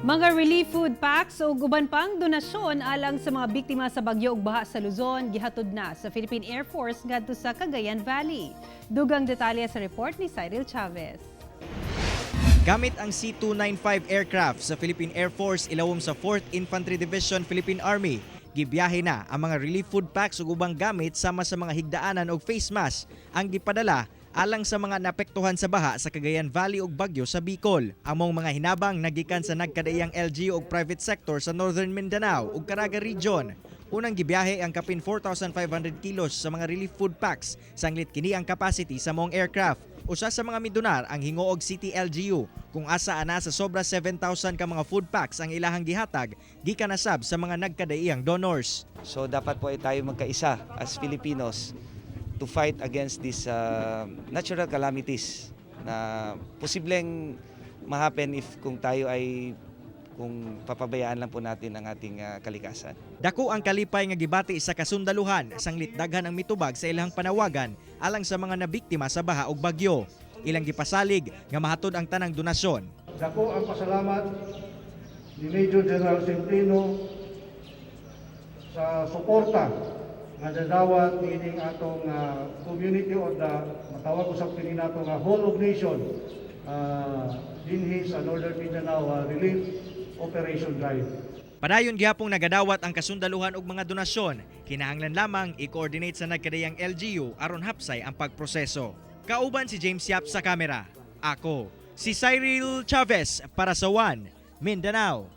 Mga relief food packs o guban pang donasyon alang sa mga biktima sa bagyo ug baha sa Luzon gihatod na sa Philippine Air Force ngadto sa Cagayan Valley. Dugang detalye sa report ni Cyril Chavez. Gamit ang C-295 aircraft sa Philippine Air Force ilawom sa 4th Infantry Division Philippine Army, gibiyahe na ang mga relief food packs ug ubang gamit sama sa mga higdaanan og face mask ang gipadala alang sa mga naapektuhan sa baha sa Cagayan Valley ug bagyo sa Bicol. Among mga hinabang nagikan sa nagkadaiyang LGU ug private sector sa Northern Mindanao ug Caraga Region. Unang gibiyahe ang kapin 4,500 kilos sa mga relief food packs, sanglit kini ang capacity sa mong aircraft. Usa sa mga midunar ang Hingoog City LGU kung asa ana sa sobra 7,000 ka mga food packs ang ilahang gihatag gikan na sab sa mga nagkadaiyang donors. So dapat po ay tayo magkaisa as Filipinos to fight against these natural calamities na posibleng ma-happen if kung tayo ay kung papabayaan lang po natin ang ating kalikasan. Dako ang kalipay nga gibati sa kasundaluhan, sanglit daghan ang mitubag sa ilang panawagan alang sa mga nabiktima sa baha ug bagyo. Ilang gipasalig nga mahatod ang tanang donasyon. Dako ang pasalamat ni Major General Centeno sa suporta nga dadawat nining atong community o matawag usab kini nato nga whole of nation dinhi sa Northern Mindanao Relief Operation Drive. Padayon gihapong nagadawat ang kasundaluhan og mga donasyon, kinahanglan lamang i-coordinate sa nagkadayang LGU aron hapsay ang pagproseso. Kauban si James Yap sa kamera. Ako si Cyril Chavez para sa One Mindanao.